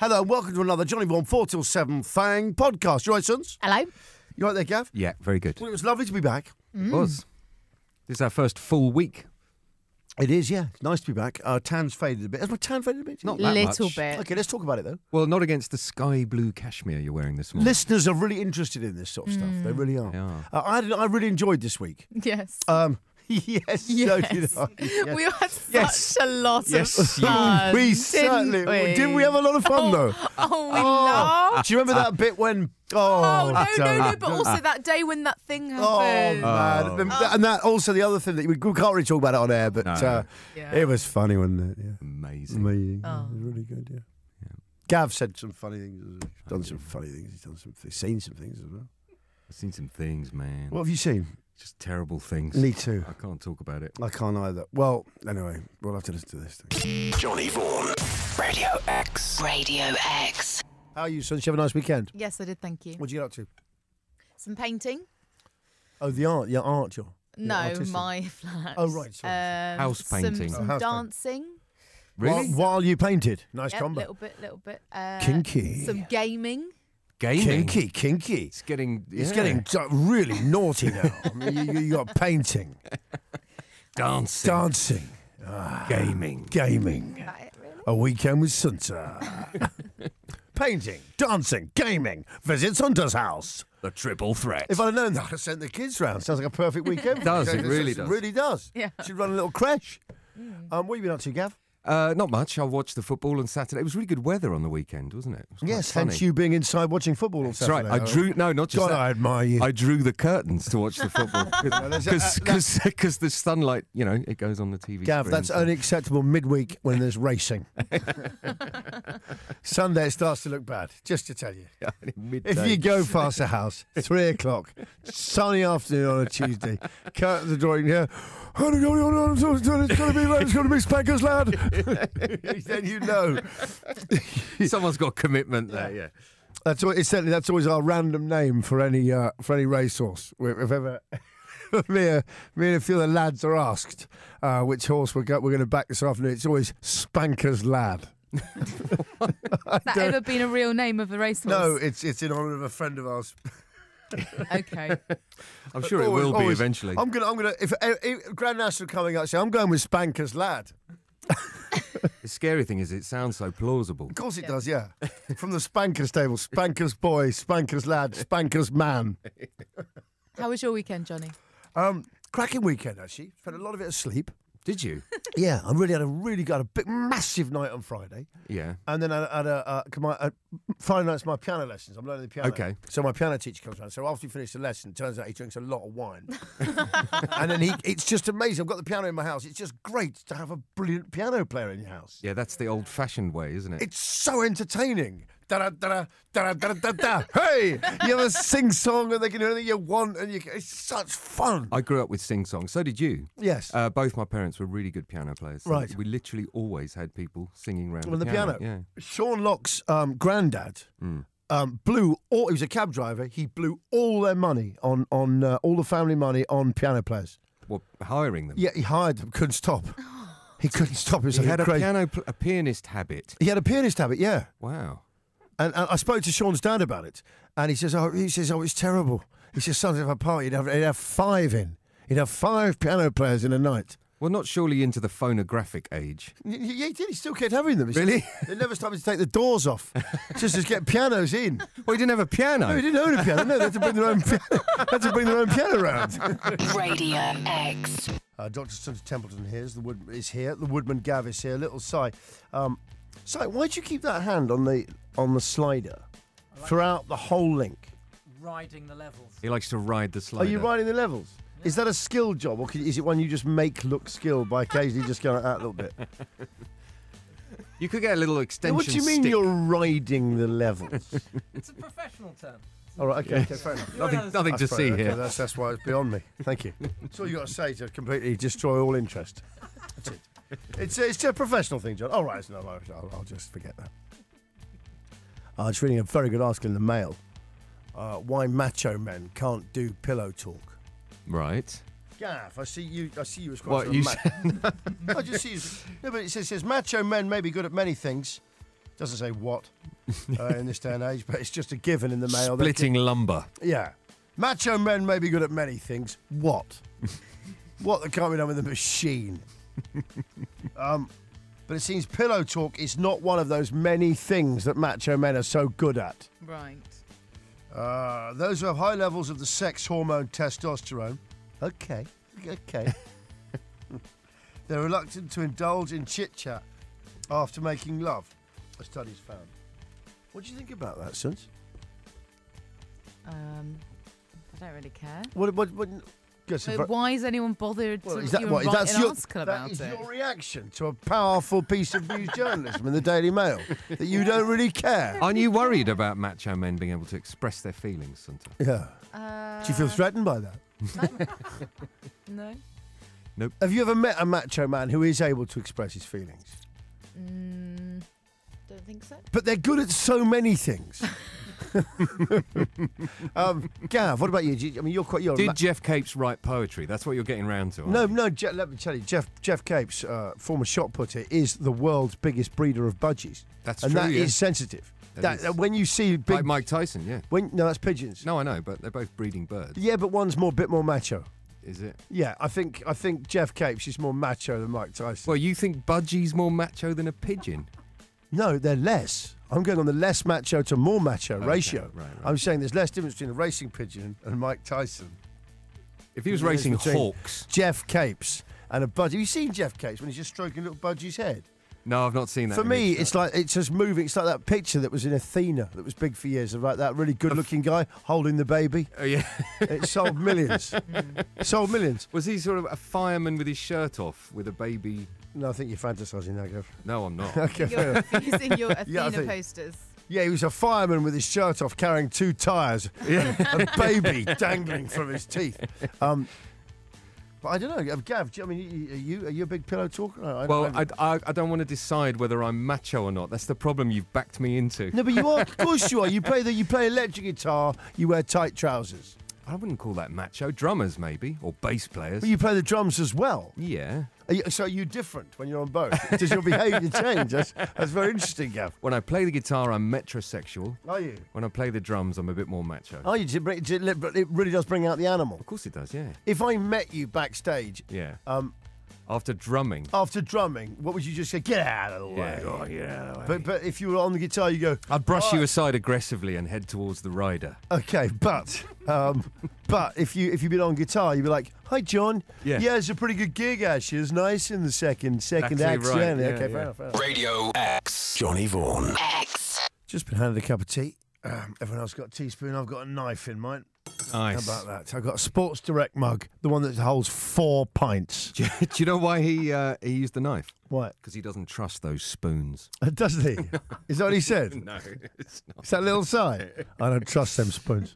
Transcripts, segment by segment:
Hello and welcome to another Johnny Vaughan 4 till 7 Fang podcast. You all right, sons? Hello. You right there, Gav? Yeah, very good. Well, it was lovely to be back. It was. This is our first full week. It is, yeah. It's nice to be back. Tan's faded a bit. Has my tan faded a bit? Not that Little much. bit. Okay, let's talk about it, though. Well, not against the sky blue cashmere you're wearing this morning. Listeners are really interested in this sort of stuff. They really are. They are. I really enjoyed this week. Yes. Yes, so did I. Yes. We had Yes. such a lot Yes. of fun. We didn't certainly we? didn't. We have a lot of fun, though. Oh, we laughed. Do you remember that bit when? Oh, no. But also that day when that thing happened. Oh, man. And that also the other thing that we can't really talk about it on air, but No. Yeah. it was funny, wasn't it? Yeah. Amazing. Amazing. Oh. It was really good, yeah. Gav said some funny things. He's done some funny things. He's seen some things as well. I've seen some things, man. What have you seen? Just terrible things. Me too. I can't talk about it. I can't either. Well, anyway, we'll have to listen to this thing. Johnny Vaughan. Radio X. Radio X. How are you, son? Did you have a nice weekend? Yes, I did, thank you. What did you get up to? Some painting? Oh, the art. Yeah, art, you're No, artistic. my flat. Oh, right, sorry. House painting. Some house painting. dancing. Really? While you painted. Nice Yep, combo. little bit. Kinky. Some gaming. Gaming. Kinky. It's getting... It's yeah. getting really naughty now. I mean, you got painting. Dancing. Gaming. Gaming. Is that it, really? A weekend with Sunta. Painting, dancing, gaming. Visit Sunta's house. The triple threat. If I'd have known that, I'd have sent the kids round. Sounds like a perfect weekend. It does, it really does. It really does. Yeah. Should run a little creche. What have you been up to, Gav? Not much. I watched the football on Saturday. It was really good weather on the weekend, wasn't it? It was quite Yes, funny. hence you being inside watching football on That's Saturday. right. I drew... No, not just God, that. I admire you. I drew the curtains to watch the football because the sunlight, you know, it goes on the TV. Gav, screen, that's so- only acceptable midweek when there's racing. Sunday it starts to look bad, just to tell you. midday. If you go past the house, 3 o'clock, sunny afternoon on a Tuesday, cut the drawing here. It's going to be Spankers, lad. Then you know. Someone's got commitment there. Yeah. That's always our random name for any racehorse. If ever me and a few of the lads are asked which horse we're going to back this afternoon, it's always Spankers, lad. Has that ever been a real name of a racehorse? No, it's in honour of a friend of ours. Okay. I'm sure it will be eventually. I'm gonna. If Grand National coming up, say I'm going with Spankers, lad. The scary thing is it sounds so plausible. Of course it does, yeah. From the Spankers table, Spankers boy, Spankers lad, Spankers man. How was your weekend, Johnny? Cracking weekend actually. Spent a lot of it asleep. Did you? Yeah, I really had a big, massive night on Friday. Yeah. And then I had Friday night's my piano lessons. I'm learning the piano. Okay. So my piano teacher comes around. So after we finish the lesson, it turns out he drinks a lot of wine. And then it's just amazing. I've got the piano in my house. It's just great to have a brilliant piano player in your house. Yeah, that's the old-fashioned way, isn't it? It's so entertaining. Da-da-da-da-da-da-da-da. Hey! You have a sing-song and they can do anything you want. It's such fun. I grew up with sing-song. So did you. Yes. Both my parents were really good piano players. So Right. We literally always had people singing around On the piano. Yeah. Sean Locke's granddad blew all. He was a cab driver. He blew all their money on all the family money on piano players. Well, hiring them. Yeah, he hired them. Couldn't stop. He couldn't stop. It was He like had a crazy. pianist habit. He had a pianist habit. Yeah. Wow. And I spoke to Sean's dad about it, and he says, "Oh, it's terrible." He says, "Sons of a party, he'd have 5 in. He'd have 5 piano players in a night." Well, not surely into the phonographic age. Yeah, he did. He still kept having them. He said, Really? They never stopped to take the doors off, just to get pianos in. Well, he didn't have a piano. No, he didn't own a piano. No, they had to bring their own piano. Had to bring their own piano around. Radio X. Dr. Stunter Templeton is here. The Woodman Gav is here. Little Si. Si, why'd you keep that hand on the slider throughout the whole link? Riding the levels. He likes to ride the slider. Are you riding the levels? Is that a skill job, or is it one you just make look skilled by occasionally just going like that a little bit? You could get a little extension What do you mean stick. you're riding the levels? It's a professional term. All right, okay, fair enough. Nothing to see Okay, here. that's why it's beyond me. Thank you. That's all you got to say to completely destroy all interest. That's it. It's a professional thing, John. All right, no, I'll just forget that. I was reading a very good article in the Mail. Why macho men can't do pillow talk. Right. Gaff, I see you as quite What a you ma- said? I just see you. No, but it says macho men may be good at many things. Doesn't say what. in this day and age, but it's just a given in the male. Splitting lumber. Yeah. Macho men may be good at many things. What? What that can't be done with a machine. But it seems pillow talk is not one of those many things that macho men are so good at. Right. Those who have high levels of the sex hormone testosterone. Okay. They're reluctant to indulge in chit-chat after making love, a study's found. What do you think about that, Sons? I don't really care. What So why is anyone bothered to is that, even what, write that's an your, article about that is it? your reaction to a powerful piece of news journalism in the Daily Mail, that you don't really care? Aren't you worried about macho men being able to express their feelings, Santa? Yeah. Do you feel threatened by that? No. Nope. Have you ever met a macho man who is able to express his feelings? Don't think so. But they're good at so many things. Gav, what about you? Did Jeff Capes write poetry? That's what you're getting round to. No. Let me tell you, Jeff Capes, former shot putter, is the world's biggest breeder of budgies. That's and true. that yeah. is sensitive. That is. When you see big, Like Mike Tyson, yeah. no, that's pigeons. No, I know, but they're both breeding birds. Yeah, but one's bit more macho. Is it? Yeah, I think Jeff Capes is more macho than Mike Tyson. Well, you think Budgie's more macho than a pigeon? No, they're less. I'm going on the less macho to more macho ratio. Right. I'm saying there's less difference between a racing pigeon and Mike Tyson. If he was There's racing between hawks. Jeff Capes and a budgie. Have you seen Jeff Capes when he's just stroking little budgie's head? No, I've not seen that. For me, image, it's like it's just moving. It's like that picture that was in Athena that was big for years of like that really good-looking guy holding the baby. Oh, yeah. It sold millions. Sold millions. Was he sort of a fireman with his shirt off with a baby? No, I think you're fantasising now, Gav. No, I'm not. Okay. You're using your Yeah, I Athena think- posters. Yeah, he was a fireman with his shirt off, carrying 2 tyres, a baby dangling from his teeth. But I don't know, Gav. Are you a big pillow talker? I don't want to decide whether I'm macho or not. That's the problem you've backed me into. No, but you are. Of course you are. You play electric guitar. You wear tight trousers. I wouldn't call that macho. Drummers, maybe, or bass players. But you play the drums as well. Yeah. So are you different when you're on both? Does your behaviour change? That's very interesting, Gav. When I play the guitar, I'm metrosexual. Are you? When I play the drums, I'm a bit more macho. Are you? But it really does bring out the animal. Of course it does, yeah. If I met you backstage, Yeah. After drumming. after drumming, what would you just say? Get out of the way. Yeah. Oh, yeah. But if you were on the guitar, you go. I'd brush you aside aggressively and head towards the rider. Okay, but if you've been on guitar, you'd be like, "Hi, John. Yeah. it's a pretty good gig actually. It was nice in the second Exactly act. right. Yeah, Yeah, okay, yeah. fair enough. Radio X. Johnny Vaughan. X. Just been handed a cup of tea. Everyone else got a teaspoon. I've got a knife in mine. Nice. How about that? I've got a Sports Direct mug, the one that holds 4 pints. Do you know why he used the knife? What? Because he doesn't trust those spoons. Doesn't he? Is that what he said? No, it's not. Is that little side? I don't trust them spoons.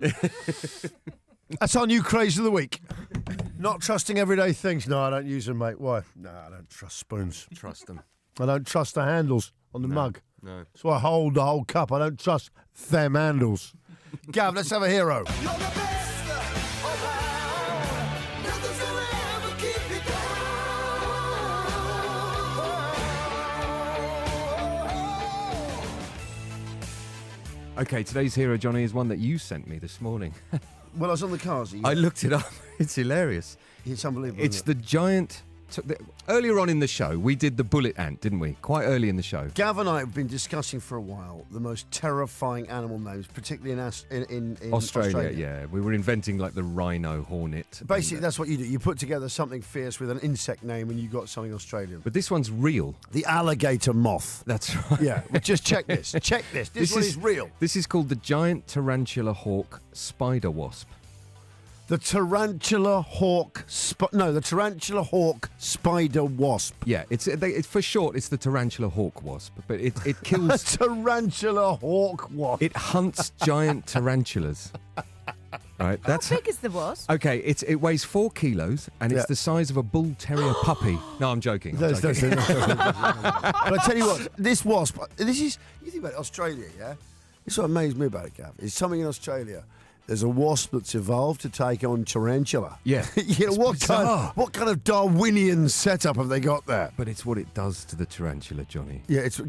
That's our new craze of the week. Not trusting everyday things. No, I don't use them, mate. Why? No, I don't trust spoons. Trust them. I don't trust the handles on the mug. No. So I hold the whole cup. I don't trust them handles. Gav, let's have a hero. Okay, today's hero, Johnny, is one that you sent me this morning. Well, I was on the cars. I looked it up. It's hilarious. It's unbelievable. It's the giant... Earlier on in the show, we did the bullet ant, didn't we? Quite early in the show. Gav and I have been discussing for a while the most terrifying animal names, particularly in Australia, yeah. We were inventing like the rhino hornet. Basically, that's what you do. You put together something fierce with an insect name and you got something Australian. But this one's real. The alligator moth. That's right. Yeah, well, just check this. Check this. This one is real. This is called the giant tarantula hawk spider wasp. The tarantula hawk spider wasp. Yeah, it's for short. It's the tarantula hawk wasp, but it kills. Tarantula hawk wasp. It hunts giant tarantulas. Right, that's How big is the wasp? okay. It weighs 4 kilos and it's Yeah. the size of a bull terrier puppy. No, I'm joking. I'm joking. But I tell you what, this wasp. You think about it, Australia, yeah. This is what amazed me about it, Gav. Is something in Australia. there's a wasp that's evolved to take on tarantula. Yeah. You know, what kind of Darwinian setup have they got there? But it's what it does to the tarantula, Johnny. Yeah, it's.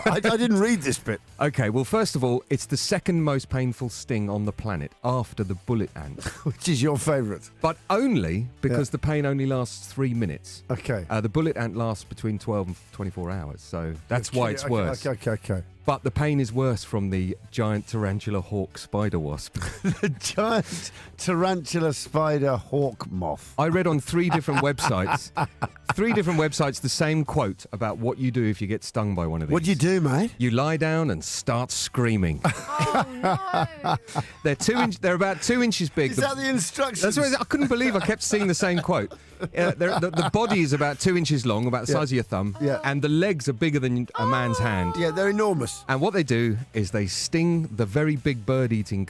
I didn't read this bit. Okay, well, first of all, it's the second most painful sting on the planet after the bullet ant. Which is your favourite? But only because the pain only lasts 3 minutes. Okay. The bullet ant lasts between 12 and 24 hours, so that's why it's worse. Okay. But the pain is worse from the giant tarantula hawk spider wasp. The giant tarantula spider hawk moth. I read on 3 different websites, the same quote about what you do if you get stung by one of these. What do you do, mate? You lie down and start screaming. Oh, no. They're about 2 inches big. Is that the instructions? That's what I couldn't believe I kept seeing the same quote. The body is about 2 inches long, about the size of your thumb, and the legs are bigger than a man's hand. Yeah, they're enormous. And what they do is they sting the very big bird-eating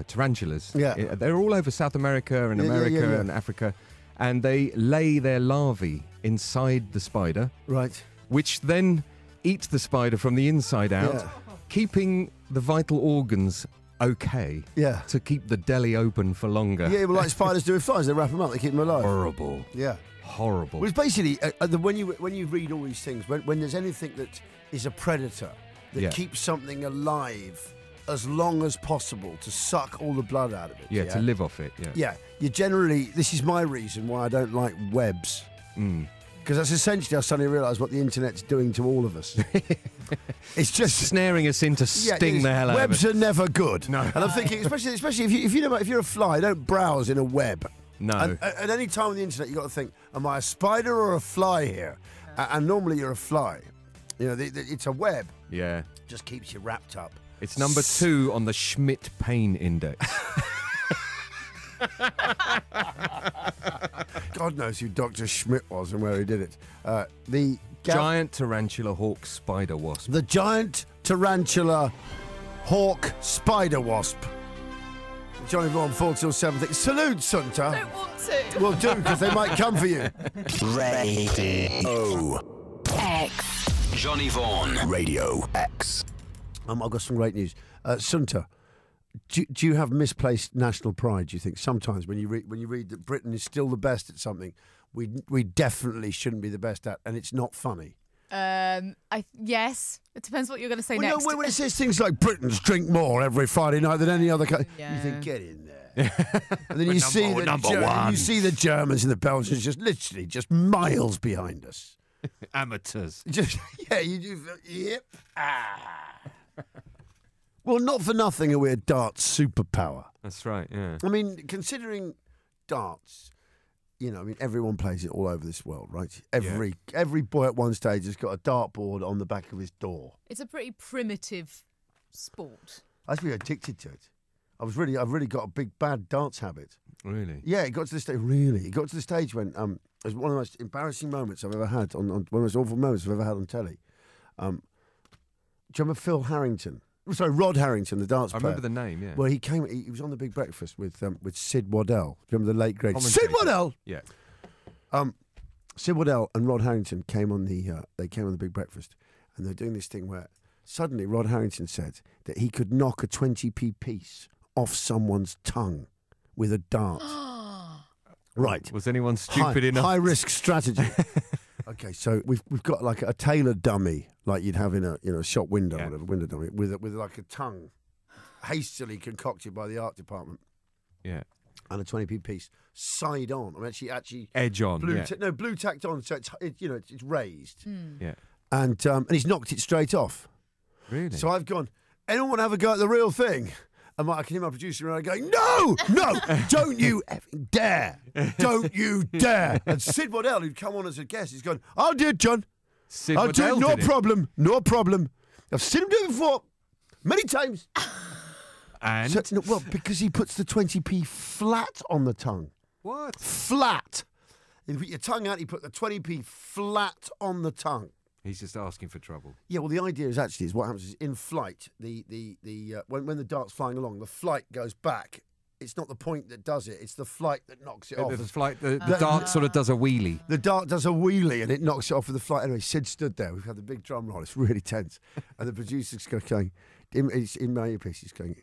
tarantulas. Yeah. They're all over South America and America and Africa, and they lay their larvae inside the spider, Right. which then eat the spider from the inside out, keeping the vital organs okay to keep the deli open for longer. Yeah, well, like spiders do with flies, they wrap them up, they keep them alive. Horrible. Yeah. Horrible. Well, it's basically when you read all these things, when there's anything that is a predator that keeps something alive as long as possible to suck all the blood out of it. Yeah, to live off it. Yeah. Yeah, you generally. This is my reason why I don't like webs. Because that's essentially I suddenly realise what the internet's doing to all of us. It's just snaring us in to sting the hell out of us. Webs are never good. No. And I'm thinking, especially if you're a fly, don't browse in a web. No. And at any time on the internet, you've got to think, am I a spider or a fly here? And normally you're a fly. You know, it's a web. Yeah. Just keeps you wrapped up. It's number 2 on the Schmidt pain index. God knows who Dr. Schmidt was and where he did it. The giant tarantula hawk spider wasp. The giant tarantula hawk spider wasp. Johnny Vaughan, 4 till 7. Salute, Sunta. I don't want to. Well, do, because they might come for you. Radio X. Johnny Vaughan. Radio X. I've got some great news. Sunta, do you have misplaced national pride, do you think? Sometimes when you read that Britain is still the best at something, we definitely shouldn't be the best at, and it's not funny. Yes. It depends what you're going to say Well, next. no, when it says things like Britons drink more every Friday night than any other country, you think, get in there. And then you see the Germans and the Belgians just miles behind us. Amateurs. You do. Yep. Well, not for nothing are we a darts superpower. That's right, yeah. I mean, considering darts, you know, I mean, everyone plays it all over this world, right? Every boy at one stage has got a dartboard on the back of his door. It's a pretty primitive sport. I was really addicted to it. I've really got a big bad darts habit. Really? Yeah, it got to the stage. Really, it got to the stage when it was one of the most embarrassing moments I've ever had on one of the most awful moments I've ever had on telly. Do you remember Phil Harrington? Sorry, Rod Harrington, the darts player. I remember the name. Yeah. Well, he came. He was on the Big Breakfast with Sid Waddell. Do you remember the late great Sid Waddell? Yeah. Sid Waddell and Rod Harrington came on the. They came on the Big Breakfast, and they're doing this thing where suddenly Rod Harrington said that he could knock a 20p piece off someone's tongue with a dart. Right. Was anyone stupid enough? High risk strategy. Okay, so we've got like a tailor dummy, like you'd have in a shop window, or whatever, window dummy, with like a tongue, hastily concocted by the art department. Yeah. And a 20p piece, side on. I mean, actually edge on. Blue tacked on, so it's raised. Yeah. And he's knocked it straight off. Really? So I've gone, anyone want to have a go at the real thing? And I can hear my producer around going, no, don't you effing dare. Don't you dare. And Sid Waddell, who'd come on as a guest, he's going, I'll do it, John. I'll do it, no problem. I've seen him do it before, many times. And? Well, because he puts the 20p flat on the tongue. What? Flat. You put your tongue out, you put the 20p flat on the tongue. He's just asking for trouble. Yeah, well, the idea is what happens is in flight, when the dart's flying along, the flight goes back. It's not the point that does it; it's the flight that knocks it off. The dart sort of does a wheelie. The dart does a wheelie and it knocks it off with the flight. Anyway, Sid stood there. We've had the big drum roll. It's really tense, and the producer's going in my earpiece. He's going,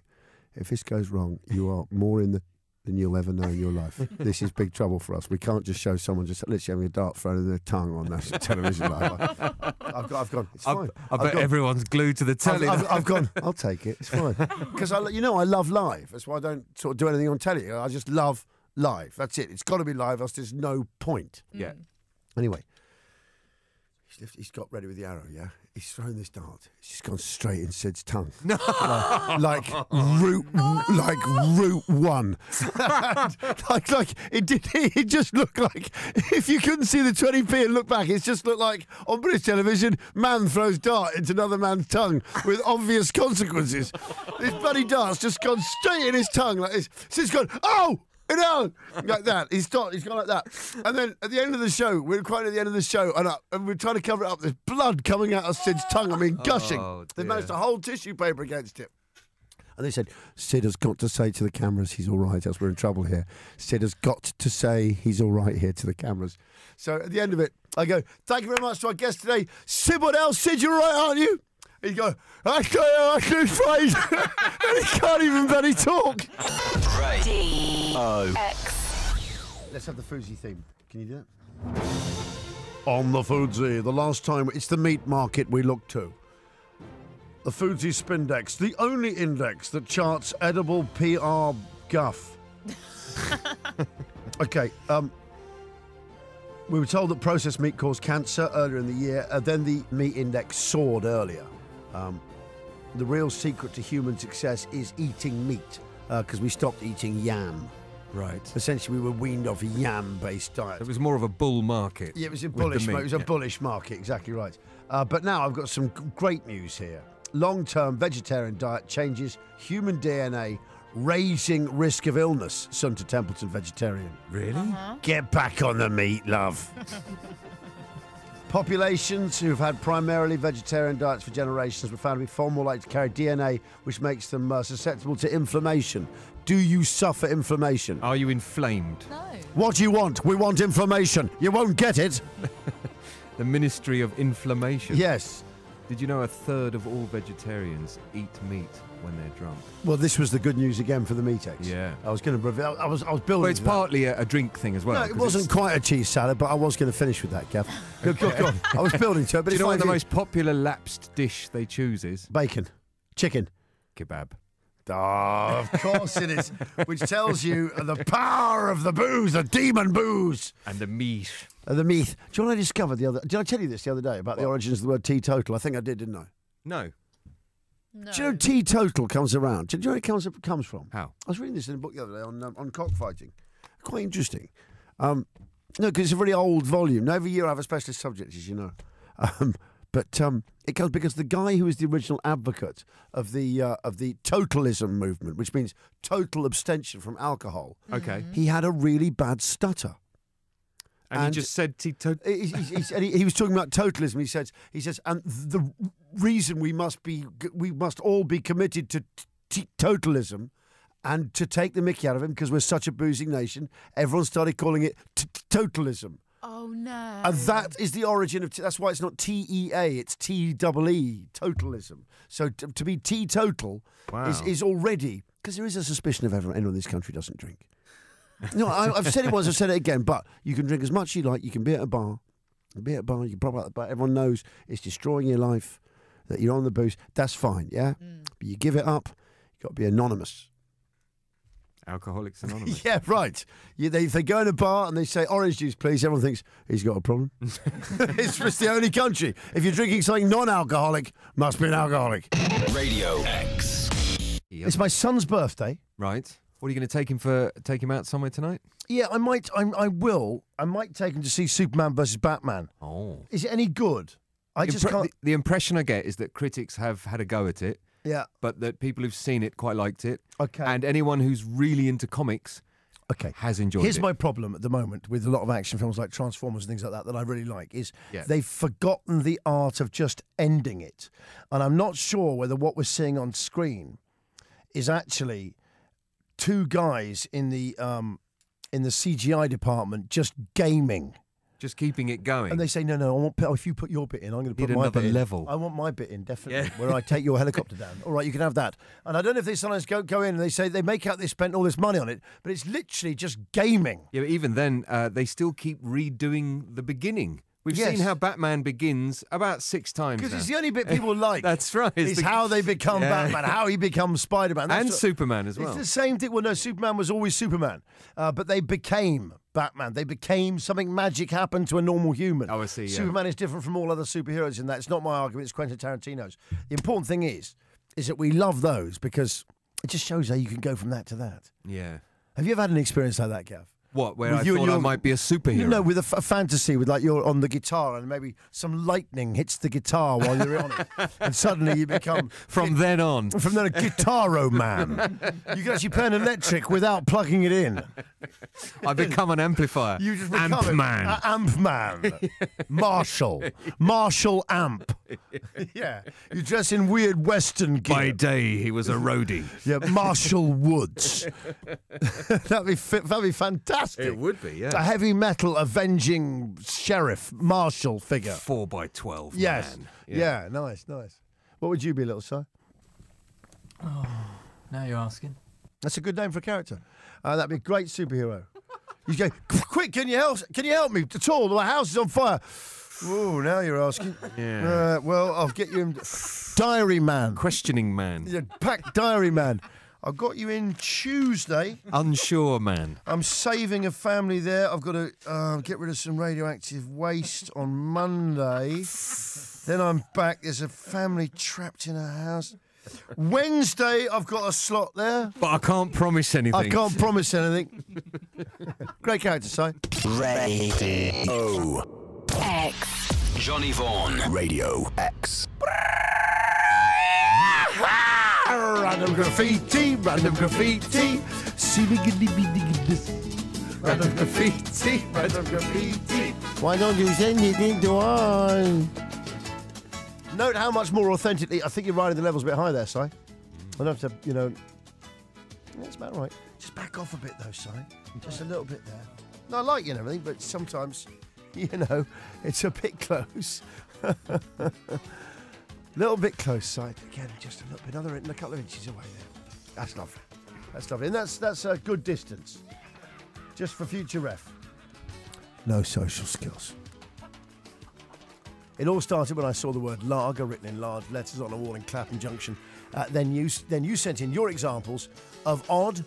if this goes wrong, you are more in the than you'll ever know in your life. This is big trouble for us. We can't just show someone just literally having a dart thrown in their tongue on national television. I've gone. It's fine. I bet everyone's glued to the telly. I've gone. I'll take it. It's fine because I love live. That's why I don't sort of do anything on telly. I just love live. That's it. It's got to be live. Else there's no point. Yeah. Anyway, he's got ready with the arrow. Yeah. He's thrown this dart. It's just gone straight in Sid's tongue. No. like route 1. like it did. It just looked like, if you couldn't see the 20p and look back, it just looked like on British television, man throws dart into another man's tongue with obvious consequences. This bloody dart's just gone straight in his tongue like this. Sid's gone, oh! Like that. He's gone like that. And then at the end of the show, we're quite at the end of the show, and we're trying to cover it up. There's blood coming out of Sid's tongue. I mean, gushing. They managed to hold tissue paper against it. And they said, Sid has got to say to the cameras he's all right, else we're in trouble here. Sid has got to say he's all right here to the cameras. So at the end of it, I go, thank you very much to our guest today. Sid, what else? Sid, you're all right, aren't you? He'd go, I can't phrase. And he can't even bloody talk. Let's have the Foodsy theme. Can you do that? On the Foodsy, the last time, it's the meat market we look to. The Foodsy Spindex, the only index that charts edible PR guff. Okay, we were told that processed meat caused cancer earlier in the year, then the meat index soared earlier. The real secret to human success is eating meat, because we stopped eating yam. Right. Essentially, we were weaned off a yam-based diet. It was more of a bull market. Yeah, it was a bullish market. It was a bullish market, exactly right. But now I've got some great news here. Long-term vegetarian diet changes human DNA, raising risk of illness. Son to Templeton vegetarian. Really? Get back on the meat, love. Populations who've had primarily vegetarian diets for generations were found to be far more likely to carry DNA, which makes them susceptible to inflammation. Do you suffer inflammation? Are you inflamed? No. What do you want? We want inflammation. You won't get it. The Ministry of Inflammation. Yes. Did you know 1/3 of all vegetarians eat meat when they're drunk? Well, this was the good news again for the meatex. Yeah. I was going to reveal. I was building. Well, it's partly a drink thing as well. No, it wasn't quite a cheese salad, but I was going to finish with that, Gav. Go on. I was building to it. But do you know what the most popular lapsed dish they choose is? Bacon. Chicken. Kebab. Oh, of course it is. Which tells you the power of the booze, the demon booze. And the meat. The meat. Do you know what I discovered the other... Did I tell you this the other day about the origins of the word teetotal? I think I did, didn't I? No. No. Do you know teetotal comes around? Do you know where it comes from? How? I was reading this in a book the other day on cockfighting. Quite interesting. No, because it's a really old volume. Now, every year I have a specialist subject, as you know. But it comes because the guy who was the original advocate of the totalism movement, which means total abstention from alcohol, okay, he had a really bad stutter. And he just said teetotal. He was talking about totalism. He says, and the reason we must all be committed to totalism, and to take the mickey out of him because we're such a boozing nation, everyone started calling it totalism. Oh, no. And that is the origin of... that's why it's not TEA, it's TEE, totalism. So to be teetotal is already... because there is a suspicion of anyone in this country doesn't drink. No, I've said it once, I've said it again, but you can drink as much as you like, you can be at a bar, you can prop out the bar, everyone knows it's destroying your life, that you're on the booze, that's fine, yeah? But you give it up, you've got to be anonymous. Alcoholics Anonymous. Yeah, right. If they go in a bar and they say, orange juice, please, everyone thinks, he's got a problem. It's just the only country. If you're drinking something non-alcoholic, must be an alcoholic. Radio X. It's my son's birthday. Right. What are you going to take him out somewhere tonight? Yeah, I might. I will. I might take him to see Superman versus Batman. Oh. Is it any good? I just can't... The impression I get is that critics have had a go at it. Yeah. But that people who've seen it quite liked it. Okay. And anyone who's really into comics has enjoyed it. Here's my problem at the moment with a lot of action films like Transformers and things like that I really like is they've forgotten the art of just ending it. And I'm not sure whether what we're seeing on screen is actually two guys in the CGI department just gaming Just keeping it going. And they say, no, I want. If you put your bit in, I'm going to put Need my another bit in. level. I want my bit in, definitely, where I take your helicopter down. All right, you can have that. And I don't know if they sometimes go in and they say they make out they spent all this money on it, but it's literally just gaming. Yeah, but even then, they still keep redoing the beginning. We've seen how Batman begins about 6 times Because now. it's the only bit people like. That's right. It's how they become Batman, how he becomes Spider-Man. And Superman as well. It's the same thing. Well, no, Superman was always Superman. But they became Batman. They became something magic happened to a normal human. Oh, I see, yeah. Superman is different from all other superheroes in that. It's not my argument. It's Quentin Tarantino's. The important thing is that we love those because it just shows how you can go from that to that. Yeah. Have you ever had an experience like that, Gav? What, where I thought I might be a superhero? No, with a fantasy, with like you're on the guitar and maybe some lightning hits the guitar while you're on it, and suddenly you become From then on, a guitaro man. You can actually play an electric without plugging it in. I become an amplifier. You just become Amp man. Amp man. Marshall amp. Yeah, you dress in weird Western gear. By day, he was a roadie. Yeah, Marshall Woods. That'd be fantastic. It would be, yeah. A heavy metal avenging sheriff, marshal figure. 4x12, Yes. man. Yeah, nice. What would you be, little Si? Oh, now you're asking. That's a good name for a character. That'd be a great superhero. You go, quick, can you help me at all? My house is on fire. Oh, now you're asking. Yeah. Well, I'll get you in. Diary man. Questioning man. Yeah, packed diary man. I've got you in Tuesday. Unsure man. I'm saving a family there. I've got to get rid of some radioactive waste on Monday. Then I'm back. There's a family trapped in a house. Wednesday, I've got a slot there. But I can't promise anything. I can't promise anything. Great character, Si. Radio X. Johnny Vaughan. Radio X. Random graffiti, random graffiti. Random graffiti, random graffiti. Why don't you send anything to us? Note how much more authentically. I think you're riding the levels a bit high there, Si. I don't have to, that's about right. Just back off a bit, though, Si. Just a little bit there. No, I like you and everything, but sometimes, it's a bit close. Little bit close, Si. Again, just a little bit, a couple of inches away there. That's lovely. That's lovely. And that's a good distance. Just for future ref. No social skills. It all started when I saw the word lager written in large letters on a wall in Clapham Junction. Then you sent in your examples of odd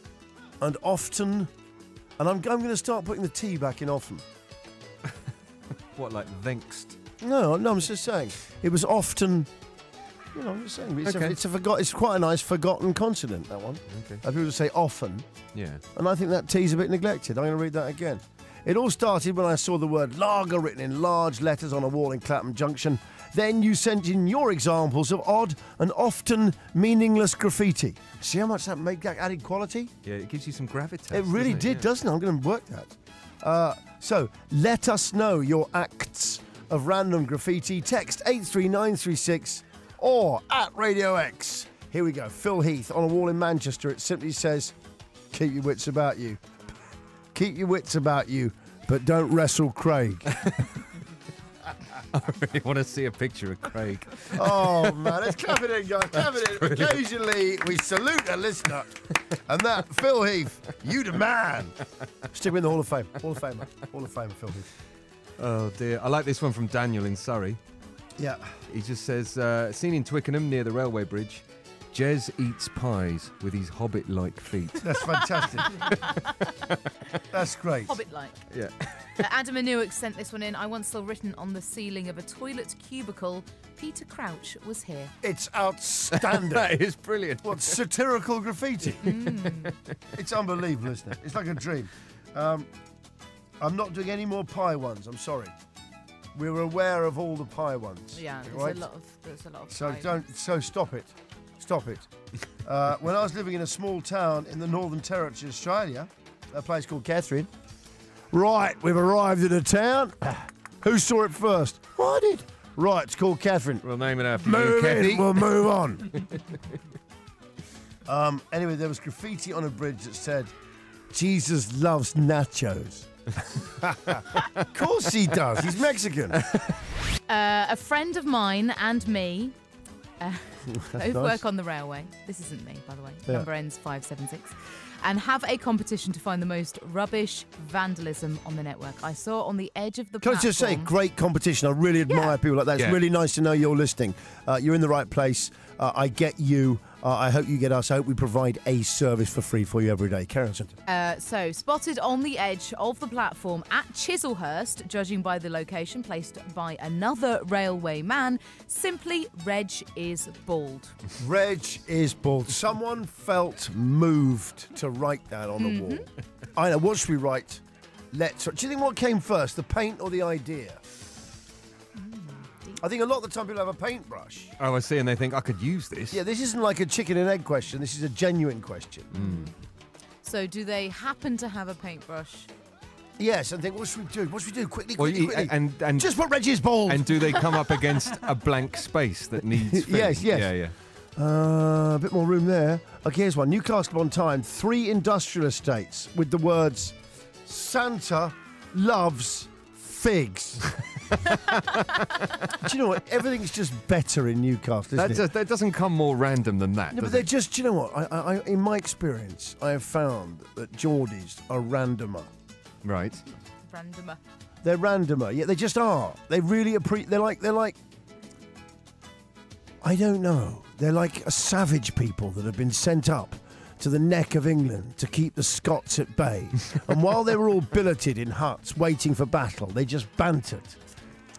and often, and I'm going to start putting the T back in often. What, like vengst? No, I'm just saying. It was often, I'm just saying. It's quite a nice forgotten consonant, that one. Okay. People say often. Yeah. And I think that T's a bit neglected. I'm going to read that again. It all started when I saw the word lager written in large letters on a wall in Clapham Junction. Then you sent in your examples of odd and often meaningless graffiti. See how much that added quality? Yeah, it gives you some gravitas. It really did, doesn't it? I'm going to work that. So, let us know your acts of random graffiti. Text 83936 or at Radio X. Here we go. Phil Heath on a wall in Manchester. It simply says, keep your wits about you. Keep your wits about you, but don't wrestle Craig. I really want to see a picture of Craig. Oh, man. Let's clap it in, guys. Clap it in. Brilliant. Occasionally, we salute a listener. And that, Phil Heath, you the man. Stick in the Hall of Fame. Hall of Famer, Phil Heath. Oh, dear. I like this one from Daniel in Surrey. Yeah. He just says, seen in Twickenham near the railway bridge, Jez eats pies with his hobbit-like feet. That's fantastic. That's great. Hobbit-like. Yeah. Adam Anuik sent this one in. I once saw written on the ceiling of a toilet cubicle, Peter Crouch was here. It's outstanding. That is brilliant. What, satirical graffiti? It's unbelievable, isn't it? It's like a dream. I'm not doing any more pie ones, I'm sorry. We were aware of all the pie ones. Yeah, there's right? a lot of So pie. So stop it. Stop it. When I was living in a small town in the Northern Territory, Australia, a place called Catherine. Right, we've arrived at a town. Who saw it first? Well, I did. Right, it's called Catherine. We'll name it after you, Move Kathy. in, we'll move on. Anyway, there was graffiti on a bridge that said, Jesus loves nachos. Of course he does. He's Mexican. A friend of mine and me both Nice. work on the railway. This isn't me, by the way. Yeah. Number ends 576. And have a competition to find the most rubbish vandalism on the network. I saw on the edge of the Can I platform. just say, great competition. I really admire people like that. It's Yeah. really nice to know you're listening. You're in the right place. I get you. I hope you get us. I hope we provide a service for free for you every day. Carry on, Santa. So, spotted on the edge of the platform at Chislehurst, judging by the location placed by another railway man, simply Reg is bald. Reg is bald. Someone felt moved to write that on the wall. I know. What should we write? Do you think what came first, the paint or the idea? I think a lot of the time people have a paintbrush. Oh, I see, and they think I could use this. Yeah, this isn't like a chicken and egg question. This is a genuine question. So, do they happen to have a paintbrush? Yes, and think, what should we do? What should we do? Quickly, Well, quickly, quickly. and Just put Reggie's bald. And do they come up against a blank space that needs filling? Yes. Yeah. A bit more room there. Okay, here's one. Newcastle upon Tyne, 3 industrial estates with the words Santa loves figs. Do you know what? Everything's just better in Newcastle, isn't it? That doesn't come more random than that. No, but does they're it? just, do you know what? I, in my experience, I have found that Geordies are randomer. Right. Randomer. They're randomer. Yeah, they just are. They really they're like, I don't know. They're like a savage people that have been sent up to the neck of England to keep the Scots at bay. And while they were all billeted in huts waiting for battle, they just bantered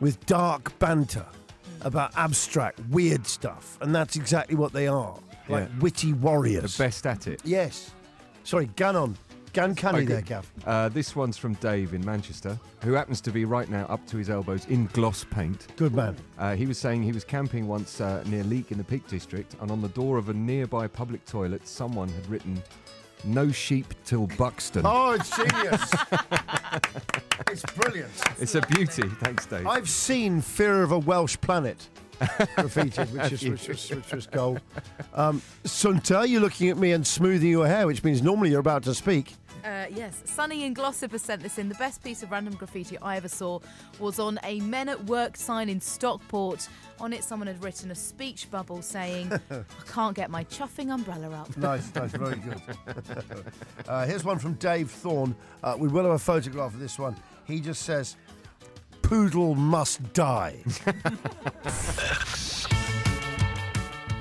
with dark banter about abstract, weird stuff. And that's exactly what they are. Like witty warriors. The best at it. Yes. Sorry, gun on. Gun canny there, Gav. This one's from Dave in Manchester, who happens to be right now up to his elbows in gloss paint. Good man. He was saying he was camping once near Leek in the Peak District, and on the door of a nearby public toilet, someone had written, "No sheep till Buxton." Oh, it's genius. It's brilliant. It's a beauty. Thanks, Dave. I've seen Fear of a Welsh Planet graffitied, which was gold. Sunta, you're looking at me and smoothing your hair, which means normally you're about to speak. Yes, Sunny in Glossop has sent this in. The best piece of random graffiti I ever saw was on a Men at Work sign in Stockport. On it, someone had written a speech bubble saying, "I can't get my chuffing umbrella up." Nice, very good. Here's one from Dave Thorne. We will have a photograph of this one. He just says, "Poodle must die."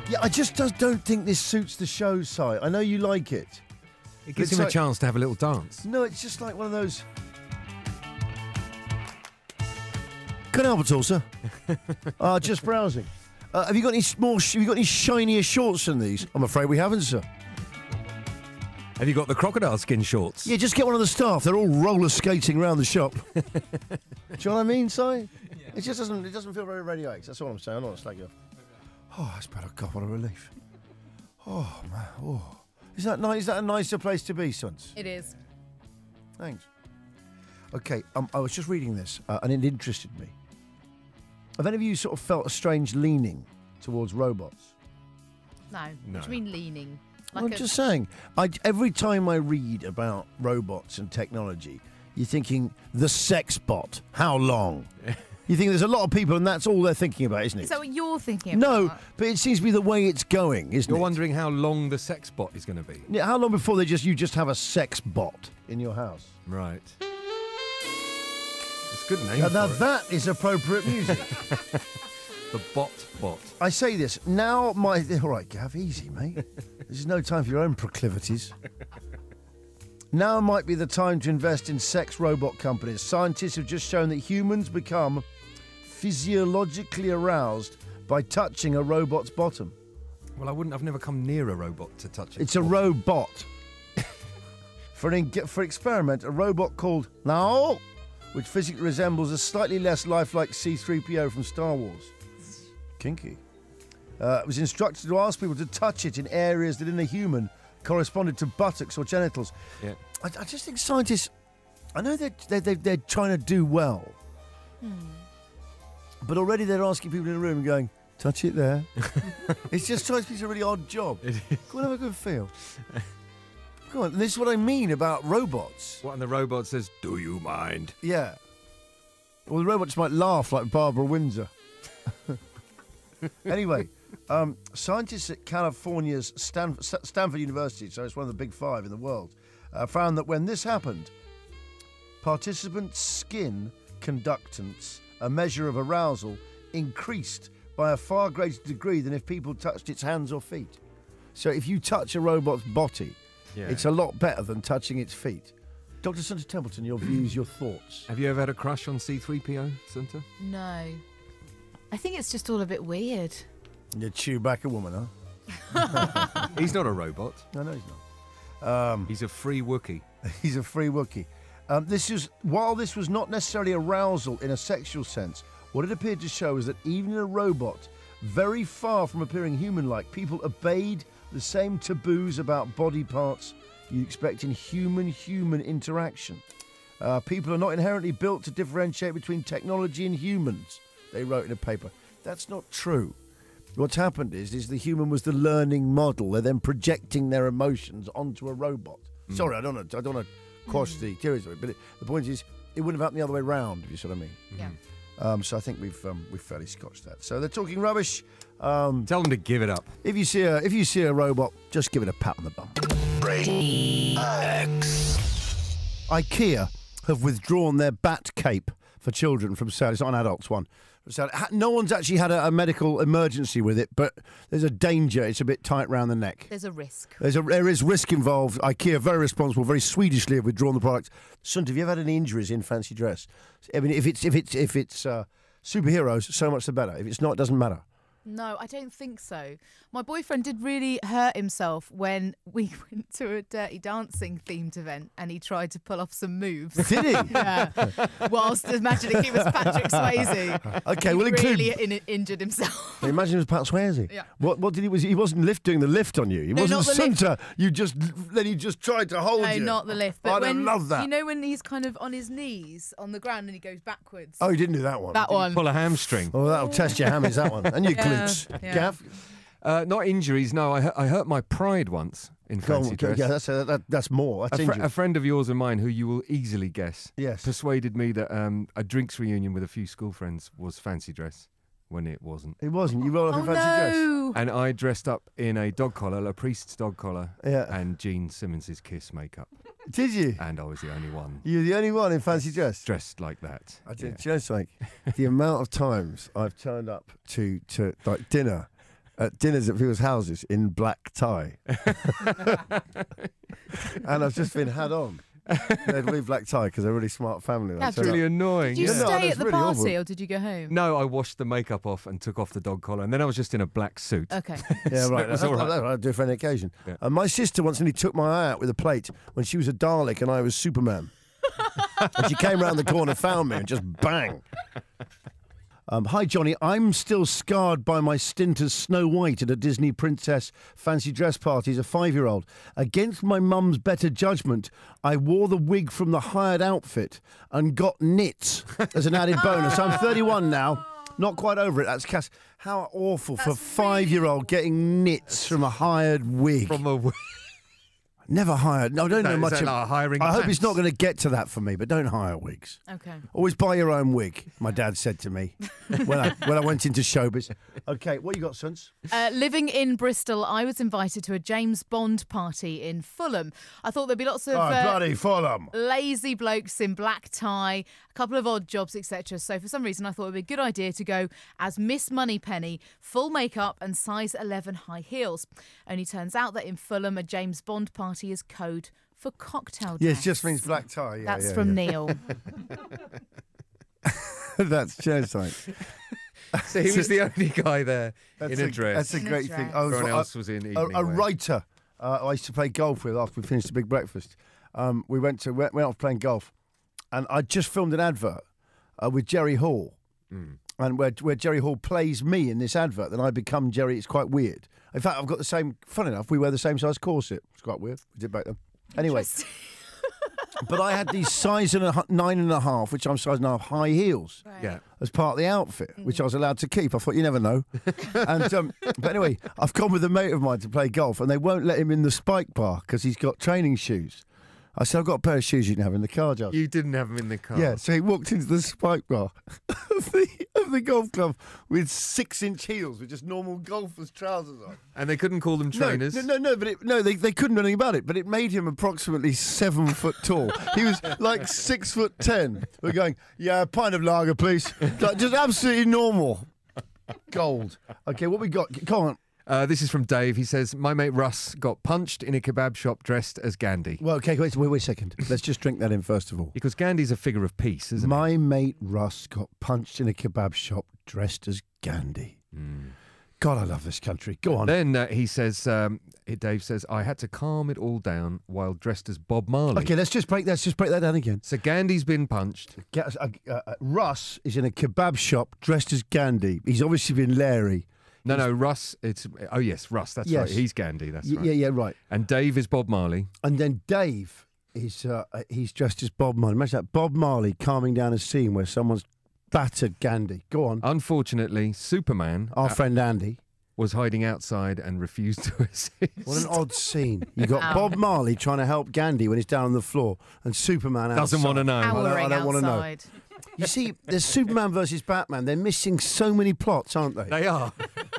Yeah, I just don't think this suits the show, Si. I know you like it. It gives It's him a like- chance to have a little dance. No, it's just like one of those. Couldn't help it all, sir. Just browsing. Have you got any have you got any shinier shorts than these? I'm afraid we haven't, sir. Have you got the crocodile skin shorts? Yeah, just get one of the staff. They're all roller skating around the shop. Do you know what I mean, Si? Yeah. It just doesn't feel very Radio X. That's all I'm saying. I'm not a slag you off. Oh, that's better. God, what a relief. Oh man. Oh. Is that nice? Is that a nicer place to be, Sons? It is. Thanks. Okay, I was just reading this, and it interested me. Have any of you sort of felt a strange leaning towards robots? No. No. What do you mean leaning? I'm just saying. Every time I read about robots and technology, you're thinking, the Sexbot, how long? You think there's a lot of people, and that's all they're thinking about, isn't it? Is that what you're thinking about? No, but it seems to be the way it's going, isn't You're it? wondering how long the sex bot is going to be. Yeah, how long before you just have a Sexbot in your house? Right. It's a good name. Now for it. that is appropriate music. The bot. I say this now. All right, Gav, easy, mate. This is no time for your own proclivities. Now might be the time to invest in sex robot companies. Scientists have just shown that humans become physiologically aroused by touching a robot's bottom. Well, I've never come near a robot to touch it. It's a robot. For experiment, a robot called Now, which physically resembles a slightly less lifelike C-3PO from Star Wars. Kinky. Was instructed to ask people to touch it in areas that in a human corresponded to buttocks or genitals. Yeah. I just think scientists, I know they're trying to do well, but already they're asking people in the room and going, touch it there. It's just trying to be a really odd job. It is. Go and have a good feel. Come on, this is what I mean about robots. What, and the robot says, "Do you mind?" Yeah. Well, the robots might laugh like Barbara Windsor. Anyway, scientists at California's Stanford University, so it's one of the big five in the world, found that when this happened, participants' skin conductance, a measure of arousal, increased by a far greater degree than if people touched its hands or feet. So if you touch a robot's body, it's a lot better than touching its feet. Dr. Sunta Templeton, your views, your thoughts. Have you ever had a crush on C-3PO, Sunta? No. I think it's just all a bit weird. You're Chewbacca woman, huh? He's not a robot. No, he's not. He's a free Wookiee. He's a free Wookiee. While this was not necessarily arousal in a sexual sense, what it appeared to show is that even in a robot, very far from appearing human-like, people obeyed the same taboos about body parts you'd expect in human-human interaction. People are not inherently built to differentiate between technology and humans, they wrote in a paper. That's not true. What's happened is the human was the learning model. They're then projecting their emotions onto a robot. Sorry, I don't want to quash the theories of it, but the point is, it wouldn't have happened the other way round, if you see what I mean. Yeah. So I think we've fairly scotched that. So they're talking rubbish. Tell them to give it up. If you see a robot, just give it a pat on the bum. IKEA have withdrawn their bat cape for children from sale. It's not an adults one. So no one's actually had a medical emergency with it, but there's a danger. It's a bit tight round the neck. There's a risk. There is risk involved. IKEA, very responsible, very Swedishly have withdrawn the product. Sunt, have you ever had any injuries in fancy dress? I mean, if it's superheroes, so much the better. If it's not, it doesn't matter. No, I don't think so. My boyfriend did really hurt himself when we went to a Dirty Dancing themed event and he tried to pull off some moves. Did he? Yeah. Whilst imagining he was Patrick Swayze. Okay, he well, really injured himself. Imagine it was Pat Swayze. Yeah. What did he wasn't doing the lift on you. He wasn't Sunta. He just tried to hold you. No, not the lift. But I love that. You know when he's kind of on his knees on the ground and he goes backwards. Oh, he didn't do that one. That one. Pull a hamstring. Oh, that'll test your hammies, that one. And your glutes. Yeah. Gav? Not injuries, no. I hurt my pride once in fancy dress. Yeah, that's more. That's injury. A friend of yours and mine, who you will easily guess, Yes. persuaded me that a drinks reunion with a few school friends was fancy dress when it wasn't. It wasn't. You rolled up in fancy dress. And I dressed up in a dog collar, a priest's dog collar, Yeah. and Gene Simmons's Kiss makeup. Did you? And I was the only one You're the only one in fancy dress? dressed like that. I did. Yeah. Do you know something? The amount of times I've turned up to like dinners at people's houses in black tie. And I've just been had on. They'd wear black tie because they're a really smart family. That's really annoying. Did you Yeah. No, stay that's at the really party awful. or did you go home? No, I washed the makeup off and took off the dog collar, and then I was just in a black suit. Okay. Yeah, right. It was all right. I'd do it for any occasion. Yeah. My sister once nearly took my eye out with a plate when she was a Dalek and I was Superman. And she came round the corner, found me, and just bang. Hi, Johnny. I'm still scarred by my stint as Snow White at a Disney princess fancy dress party as a 5-year-old. Against my mum's better judgment, I wore the wig from the hired outfit and got knits as an added bonus. I'm 31 now. Not quite over it. That's Cass. How awful for a 5-year-old getting knits from a hired wig. From a wig. Never hired. No, I don't know much. Is that like hiring I hope pants? it's not going to get to that for me, but don't hire wigs. Okay. Always buy your own wig, my dad said to me when I went into showbiz. Okay, what you got, Sons? Living in Bristol, I was invited to a James Bond party in Fulham. I thought there'd be lots of bloody Fulham. lazy blokes in black tie, a couple of odd jobs, etc. So for some reason, I thought it'd be a good idea to go as Miss Moneypenny, full makeup and size 11 high heels. Only turns out that in Fulham, a James Bond party is code for cocktail dress. Yes, just means black tie. Yeah, That's yeah, from yeah. Neil. That's just like. So he was the only guy there in a dress. That's a great thing. Everyone else was in evening a wear. writer I used to play golf with after we finished the big breakfast. We went off playing golf, and I just filmed an advert with Jerry Hall. And where Jerry Hall plays me in this advert, then I become Jerry. It's quite weird. In fact, I've got the same. Fun enough, we wear the same size corset. It's quite weird. We did back then. Anyway, But I had these size 9.5, which I'm size 9.5 high heels. Right. Yeah. As part of the outfit, which I was allowed to keep. I thought, you never know. And but anyway, I've gone with a mate of mine to play golf, and they won't let him in the spike bar because he's got training shoes. I said, I've got a pair of shoes you can have in the car, Josh. You didn't have them in the car. Yeah, so he walked into the spike bar of the golf club with 6-inch heels with just normal golfer's trousers on. And they couldn't call them trainers. No, but they couldn't do anything about it. But it made him approximately 7 foot tall. He was like 6'10". We're going, yeah, a pint of lager, please. Like, just absolutely normal. Gold. Okay, what we got? Come on. This is from Dave. He says, my mate Russ got punched in a kebab shop dressed as Gandhi. Well, okay, wait a second. Let's just drink that in first of all. Because Gandhi's a figure of peace, isn't My mate Russ got punched in a kebab shop dressed as Gandhi. God, I love this country. Go on. Then he says, Dave says, I had to calm it all down while dressed as Bob Marley. Okay, let's just break that down again. So Gandhi's been punched. Russ is in a kebab shop dressed as Gandhi. He's obviously been Larry. No, Russ. Russ. That's Yes. right. He's Gandhi. That's right. Yeah, right. And Dave is Bob Marley. And then Dave is he's dressed as Bob Marley. Imagine that, Bob Marley calming down a scene where someone's battered Gandhi. Go on. Unfortunately, Superman, Our friend Andy, was hiding outside and refused to assist. what an odd scene. You got Bob Marley trying to help Gandhi when he's down on the floor, and Superman Doesn't want to know. Cowering I don't want to know. outside. You see, there's Superman versus Batman. They're missing so many plots, aren't they? They are.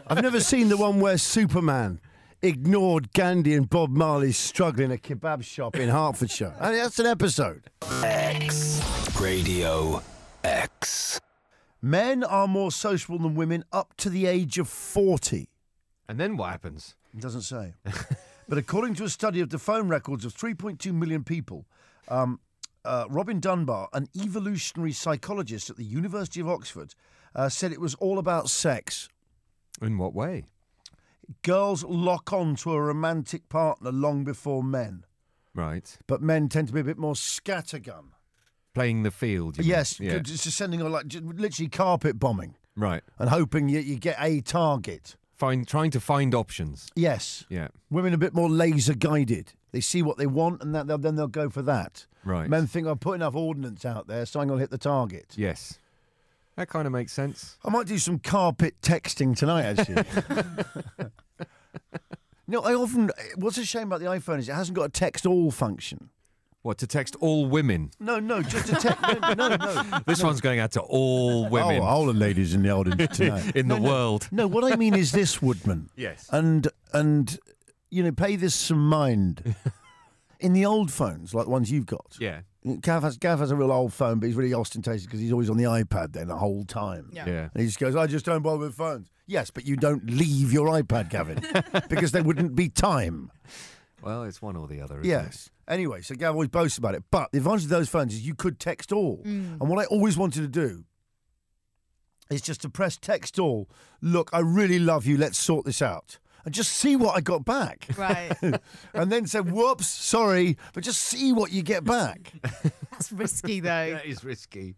I've never seen the one where Superman ignored Gandhi and Bob Marley's struggle in a kebab shop in Hertfordshire. I mean, that's an episode. X. Radio X. Men are more sociable than women up to the age of 40. And then what happens? It doesn't say. But according to a study of the phone records of 3.2 million people, Robin Dunbar, an evolutionary psychologist at the University of Oxford, said it was all about sex. In what way? Girls lock on to a romantic partner long before men. Right. But men tend to be a bit more scattergun. Playing the field. You Yes, mean? Yeah. just sending on literally carpet bombing Right. and hoping you get a target. Trying to find options. Yes. Yeah. Women a bit more laser guided. They see what they want and then they'll go for that. Right. Men think, I'll put enough ordnance out there so I'm going to hit the target. Yes. That kind of makes sense. I might do some carpet texting tonight, actually. What's a shame about the iPhone is it hasn't got a text all function. What, to text all women? No, just a text. No. This one's going out to all women Oh, all the ladies in the audience tonight. in the world. No, what I mean is this, Woodman. Yes. And pay this some mind. In the old phones, like the ones you've got. Yeah. Gav has a real old phone, but he's really ostentatious because he's always on the iPad then the whole time. Yeah. And he just goes, I just don't bother with phones. Yes, but you don't leave your iPad, Gavin, because there wouldn't be time. Well, it's one or the other, isn't Yes. Anyway, so Gav always boasts about it. But the advantage of those phones is you could text all. And what I always wanted to do is just to press text all. Look, I really love you. Let's sort this out. And just see what I got back. Right. And then say, whoops, sorry, but just see what you get back. That's risky, though. That is risky.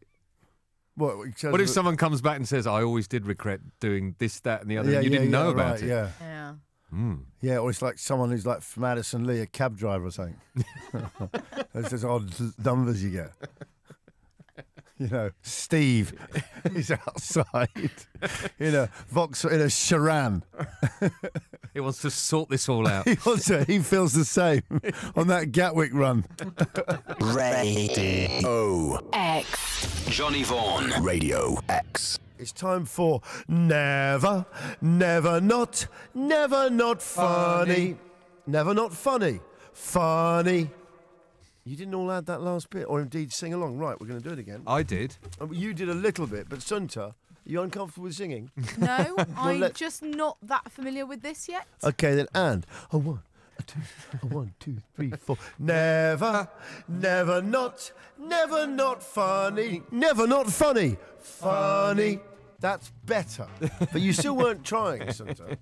What if someone comes back and says, I always did regret doing this, that, and the other, and you didn't know about it? Yeah. Yeah. Yeah, or it's like someone who's like from Addison Lee, a cab driver or something. There's just odd numbers you get. Steve is outside in a Charan. He wants to sort this all out. He feels the same on that Gatwick run. Radio X. Johnny Vaughan. Radio X. It's time for Never Not Funny. Never Not Funny. Funny. You didn't all add that last bit, or indeed sing along. Right, we're going to do it again. I did. You did a little bit, but Sunta, are you uncomfortable with singing? No, I'm just not that familiar with this yet. Okay, then, and a 1, a 2, a 1, 2, 3, 4. Never not funny. Never not funny. Funny. That's better. But you still weren't trying, Sunta.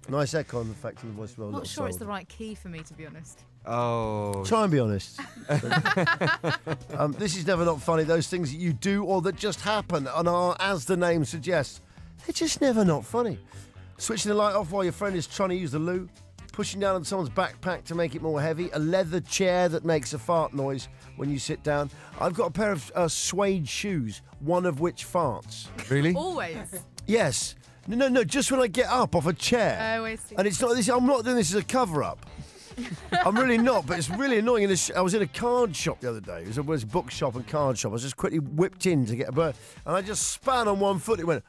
Nice echo on the fact of the voice. Well, I'm not sure it's the right key for me, to be honest. Oh. Try and be honest. This is Never Not Funny. Those things that you do or that just happen and are, as the name suggests, they're just never not funny. Switching the light off while your friend is trying to use the loo. pushing down on someone's backpack to make it more heavy, a leather chair that makes a fart noise when you sit down. I've got a pair of suede shoes, one of which farts. Really? Always. Yes. No, just when I get up off a chair. Oh, I see. And it's not this. I'm not doing this as a cover-up. I'm really not, but it's really annoying. I was in a card shop the other day. It was a bookshop and card shop. I was just quickly whipped in to get a bird, and I just span on one foot. It went,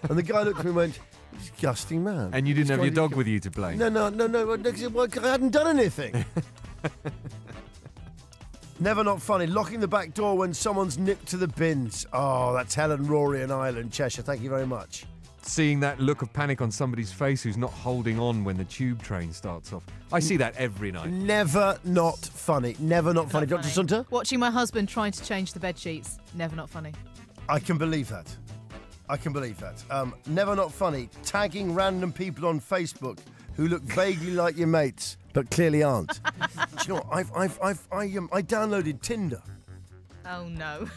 and the guy looked at me and went, "Disgusting man." And you didn't have your dog with you to blame? No. Well, I hadn't done anything. Never not funny. Locking the back door when someone's nipped to the bins. Oh, that's Helen, Rory and Ireland, Cheshire. Thank you very much. Seeing that look of panic on somebody's face who's not holding on when the tube train starts off. I see that every night. Never not funny. Never not funny. Dr. Sunter? Watching my husband trying to change the bed sheets. Never not funny. I can believe that. Never not funny. Tagging random people on Facebook who look vaguely like your mates but clearly aren't. Do you know what? I downloaded Tinder. Oh no.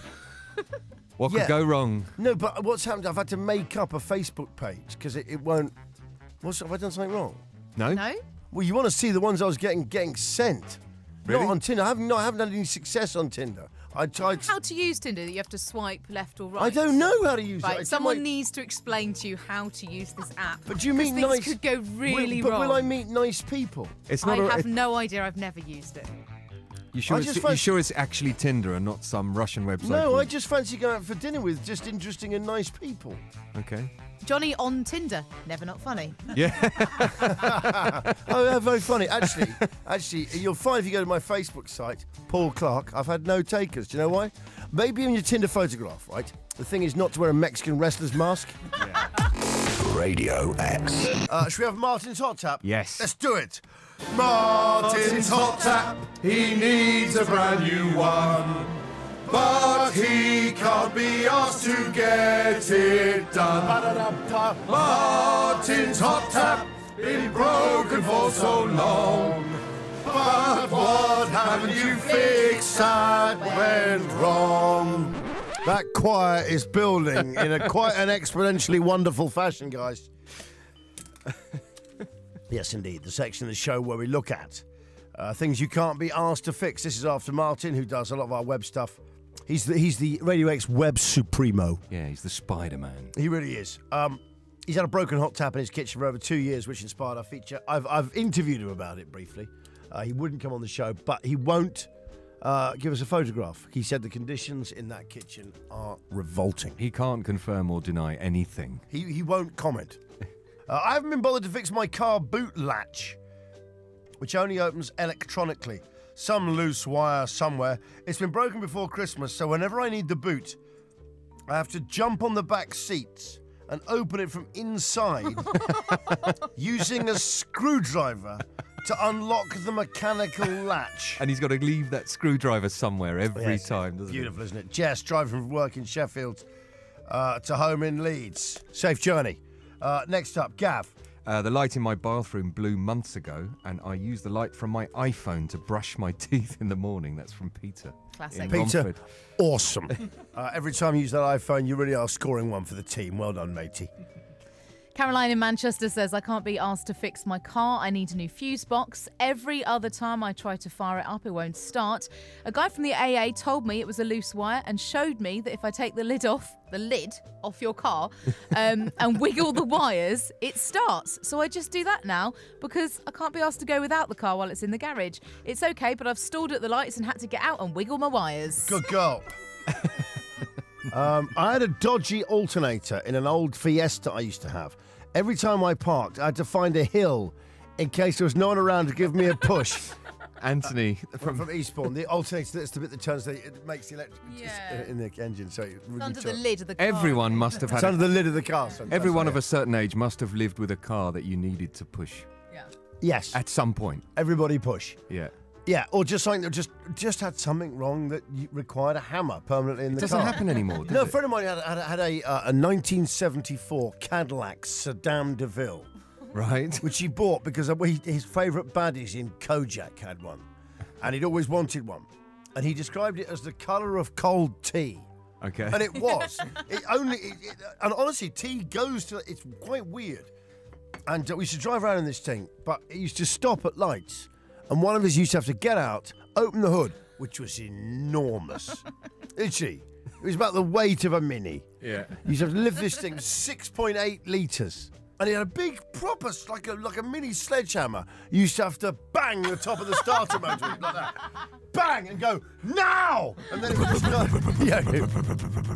What could go wrong? No, but what's happened? I've had to make up a Facebook page because it won't. Have I done something wrong? No. No? Well, you want to see the ones I was getting sent. Really? Not on Tinder. I haven't had any success on Tinder. I tried. How to use Tinder? You have to swipe left or right? I don't know how to use right, it. someone needs to explain to you how to use this app. But do you meet things nice? Could go really wrong. But will I wrong. meet nice people? It's I not. have no idea. I've never used it. You sure it's actually Tinder and not some Russian website? No, I just fancy going out for dinner with just interesting and nice people. Okay. Johnny on Tinder. Never not funny. Yeah. Oh, very funny. Actually, you'll find if you go to my Facebook site, Paul Clark, I've had no takers. Do you know why? Maybe in your Tinder photograph, right? The thing is not to wear a Mexican wrestler's mask. Yeah. Radio X. Should we have Martin's Hot Tap? Yes. Let's do it. Martin's Hot Tap, he needs a brand new one. But he can't be asked to get it done. Martin's Hot Tap, been broken for so long. But what haven't you fixed that went wrong? That choir is building in quite an exponentially wonderful fashion, guys. Yes, indeed. The section of the show where we look at things you can't be asked to fix. This is after Martin, who does a lot of our web stuff. He's the Radio X web supremo. Yeah, he's the Spider-Man. He really is. He's had a broken hot tap in his kitchen for over 2 years, which inspired our feature. I've interviewed him about it briefly. He wouldn't come on the show, but he won't give us a photograph. He said the conditions in that kitchen are revolting. He can't confirm or deny anything. He won't comment. I haven't been bothered to fix my car boot latch, which only opens electronically. Some loose wire somewhere. It's been broken before Christmas, so whenever I need the boot, I have to jump on the back seats and open it from inside using a screwdriver to unlock the mechanical latch. And he's got to leave that screwdriver somewhere every time, doesn't he? Beautiful, isn't it? Jess, driving from work in Sheffield to home in Leeds. Safe journey. Next up, Gav. The light in my bathroom blew months ago, and I use the light from my iPhone to brush my teeth in the morning. That's from Peter. Classic. in Peter, Romford. awesome. Every time you use that iPhone, you really are scoring one for the team. Well done, matey. Caroline in Manchester says, I can't be asked to fix my car. I need a new fuse box. Every other time I try to fire it up, it won't start. A guy from the AA told me it was a loose wire and showed me that if I take the lid off your car and wiggle the wires, it starts. So I just do that now because I can't be asked to go without the car while it's in the garage. It's okay, but I've stalled at the lights and had to get out and wiggle my wires. Good girl. I had a dodgy alternator in an old Fiesta I used to have. Every time I parked, I had to find a hill in case there was no one around to give me a push. Anthony From Eastbourne, the alternator, that's the bit that turns it makes the electric in the engine. So it really Under the lid of the car. Everyone must have It's had. under the lid of the car. Sometimes. Everyone of a certain age must have lived with a car that you needed to push Yeah. Yes. at some point. Everybody push. Yeah. Yeah, or just something that just had something wrong that required a hammer permanently in the It doesn't car. happen anymore, does No, a it? friend of mine had a 1974 Cadillac Sedan DeVille, Right. which he bought because his favourite baddies in Kojak had one, and he'd always wanted one, and he described it as the colour of cold tea. Okay. And it was. And honestly, tea goes to. It's quite weird. And we used to drive around in this thing, but it used to stop at lights. And one of us used to have to get out, open the hood, which was enormous. Itchy. It was about the weight of a Mini. Yeah. You used to have to lift this thing 6.8 litres. And it had a big proper, like a mini sledgehammer. You used to have to bang the top of the starter motor like that. Bang! And go, now! And then it would just go. Yeah.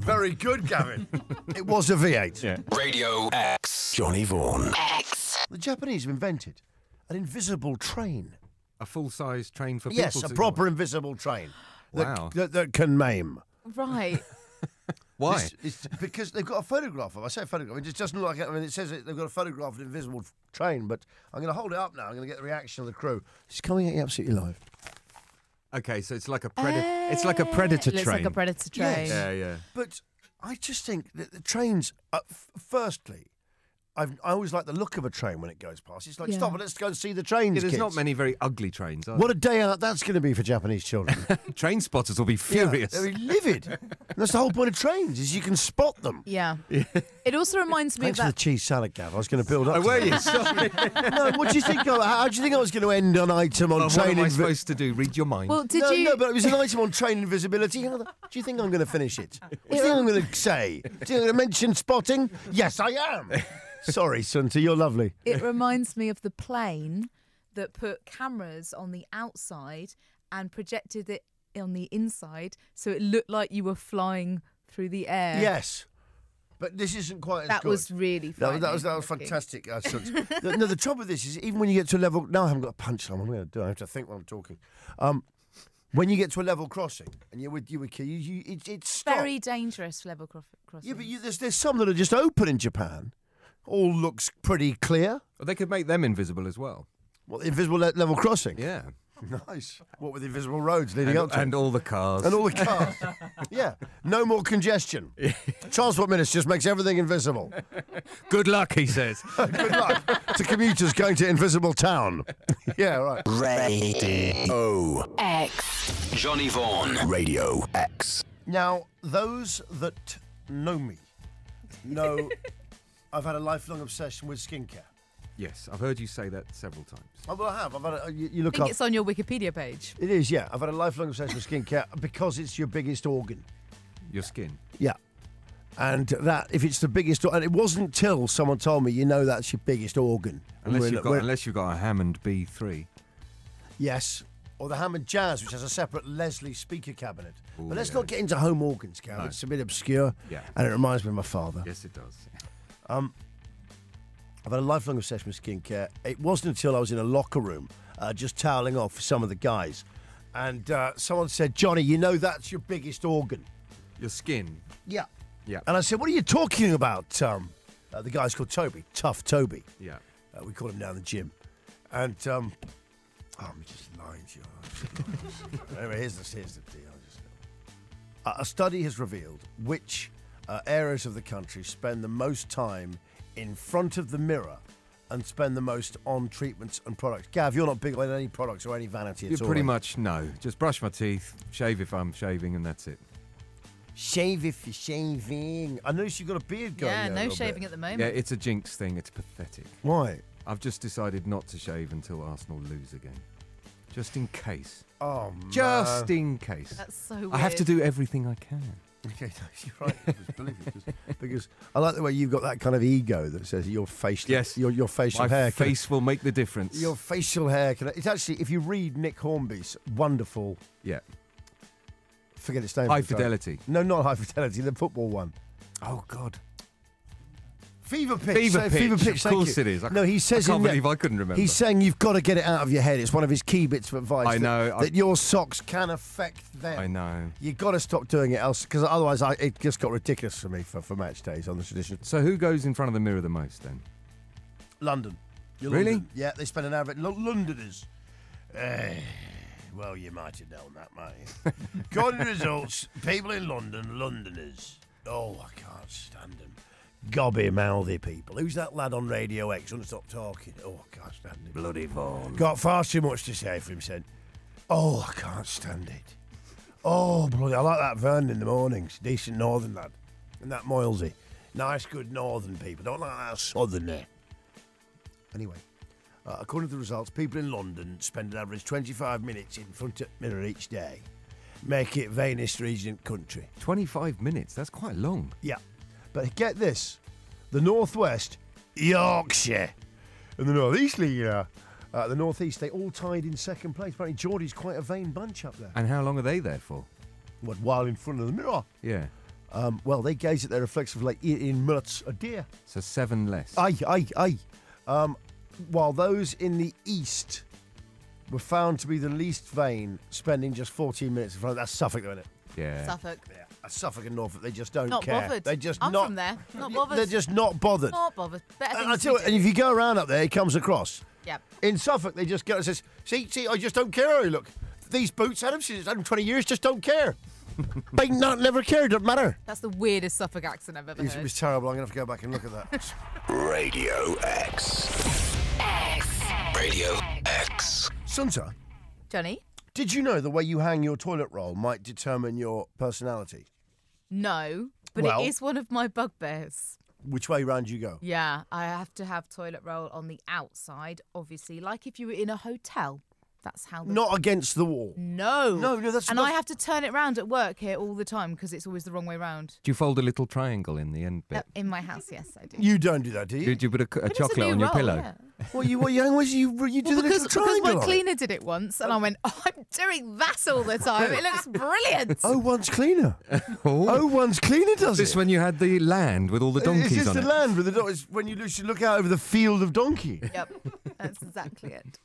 Very good, Gavin. It was a V8. Yeah. Radio X. Johnny Vaughan. X. The Japanese have invented an invisible train. A full-size train for people. Yes, a proper invisible train. Wow. That can maim. Right. Why? It's because they've got a photograph of. I say photograph. It just doesn't look like. I mean, it says they've got a photograph of an invisible train. But I'm going to hold it up now. I'm going to get the reaction of the crew. It's coming at you absolutely live. Okay, so it's like a predator. It's like a predator It looks train. like a predator train. Yes. Yeah. But I just think that the trains. Firstly, I always like the look of a train when it goes past. It's like, Yeah. stop it, let's go and see the trains. Yeah, there's kids. not many very ugly trains, are What a day out that's going to be for Japanese children. there? Train spotters will be furious. Yeah, they'll be livid. And that's the whole point of trains, is you can spot them. Yeah. It also reminds me Thanks of for that. the cheese salad, Gav. I was going to build up. Oh, to were that. you? Sorry. No, what do you think? How do you think I was going to end an item on What train? am I supposed to do? Read your mind? Well, did no, you? no, but it was an item on train invisibility. Do you think I'm going to finish it? What do you think I'm going to say? Do you think I'm going to mention spotting? Yes, I am. Sorry, Sunta, you're lovely. It reminds me of the plane that put cameras on the outside and projected it on the inside, so it looked like you were flying through the air. Yes. But this isn't quite as That good. was really funny. That was fantastic. No, the trouble with this is, even when you get to a level... Now I haven't got a punchline. I'm going to do. I have to think while I'm talking. When you get to a level crossing, and you're with it's stopped. Very dangerous level crossing. Yeah, but there's some that are just open in Japan. All looks pretty clear. Well, they could make them invisible as well. Well, invisible level crossing. Yeah. Nice. What with invisible roads leading up to And all the cars. And all the cars. Yeah. No more congestion. Transport Minister just makes everything invisible. Good luck, he says. Good luck to commuters going to Invisible Town. Yeah, right. Radio X. Johnny Vaughan. Radio X. Now, those that know me know I've had a lifelong obsession with skincare. Yes, I've heard you say that several times. Oh, well, I have. I've had you I look think up. it's on your Wikipedia page. It is, yeah. I've had a lifelong obsession with skincare because it's your biggest organ. Your skin. Yeah. And that, if it's the biggest, and it wasn't till someone told me, that's your biggest organ. Unless you've got a Hammond B3. Yes. Or the Hammond Jazz, which has a separate Leslie speaker cabinet. Ooh, but let's yes. not get into home organs, Gav. No. It's a bit obscure. Yeah. And it reminds me of my father. Yes, it does. I've had a lifelong obsession with skincare. It wasn't until I was in a locker room, just toweling off for some of the guys. And someone said, Johnny, that's your biggest organ. Your skin. Yeah. Yeah. And I said, what are you talking about? The guy's called Toby, Tough Toby. Yeah. We call him down the gym. And, I'm just lying to you. Anyway, here's the deal. A study has revealed which areas of the country spend the most time in front of the mirror and spend the most on treatments and products. Gav, you're not big on any products or any vanity at all. Pretty much, no. Just brush my teeth, shave if I'm shaving, and that's it. Shave if you're shaving. I noticed you've got a beard going. Yeah, there a no little shaving bit. at the moment. Yeah, it's a jinx thing. It's pathetic. Why? I've just decided not to shave until Arsenal lose again. Just in case. Oh, man. Just in case. That's so weird. I have to do everything I can. Okay, no, you're right. Believe it, because I like the way you've got that kind of ego that says your facial, Yes. your facial My hair, face will make the difference. your facial hair. It's actually, if you read Nick Hornby's wonderful, Yeah. forget its name. High I'm sorry. Fidelity. No, not High Fidelity. The football one. Oh, God. Fever Pitch. Fever Pitch. Fever Pitch. Of thank course you. it is. No, he says I can't in there- believe I couldn't remember. He's saying you've got to get it out of your head. It's one of his key bits of advice. I know. that your socks can affect them. I know. You've got to stop doing it else, because otherwise it just got ridiculous for me for match days on the tradition. So who goes in front of the mirror the most then? London. You're Really? London. Yeah, they spend an average. Londoners. Well, you might have known that, might you? According to results, people in London, Londoners. Oh, I can't stand them. Gobby mouthy people. Who's that lad on Radio X? Won't stop talking. Oh, I can't stand him. Bloody Vaughan. Got far too much to say for him, said. Oh, I can't stand it. Oh, bloody, I like that Vernon in the mornings. Decent northern lad. And that Moylesy. Nice, good northern people. Don't like that southerner. Anyway, according to the results, people in London spend an average 25 minutes in front of the mirror each day. Make it vainest region country. 25 minutes, that's quite long. Yeah. But get this, the northwest, Yorkshire, and the northeast, the northeast, they all tied in second place. Apparently Geordie's quite a vain bunch up there. And how long are they there for? What, while in front of the mirror? Yeah. Well, they gaze at their reflection like eating nuts a deer. So 7 less. Aye. While those in the east were found to be the least vain, spending just 14 minutes in front of that's Suffolk, isn't it? Yeah. Suffolk. Yeah. Suffolk and Norfolk, they just don't Not care. bothered. They just I'm not from there. Not bothered. They're just not bothered. Not bothered. Better And I things tell you to what, and if you go around up there, it comes across. Yep. In Suffolk, they just go and says, see, I just don't care how you look. These boots, Adam, since 120 years, just don't care. They never care, doesn't matter. That's the weirdest Suffolk accent I've ever It heard. was terrible. I'm going to have to go back and look at that. Radio X. Radio X. Sunta, Johnny? did you know the way you hang your toilet roll might determine your personality? No, but Well- it is one of my bugbears. Which way round you go? Yeah, I have to have toilet roll on the outside, obviously, like if you were in a hotel. That's how. Not against the wall. No. No, that's And not- I have to turn it round at work here all the time because it's always the wrong way round. Do you fold a little triangle in the end bit? In my house, yes, I do. You don't do that, do you? Do you put a But it's a chocolate new on your roll, pillow? yeah. What you do the Because little triangle my on it? cleaner did it once, and I went, "Oh, I'm doing that all the time. It looks brilliant." Oh, one's cleaner. Oh. One's cleaner does This it. when you had the land with all the donkeys It's just on the it. land with the donkeys. When you look out over the field of donkey. Yep, that's exactly it.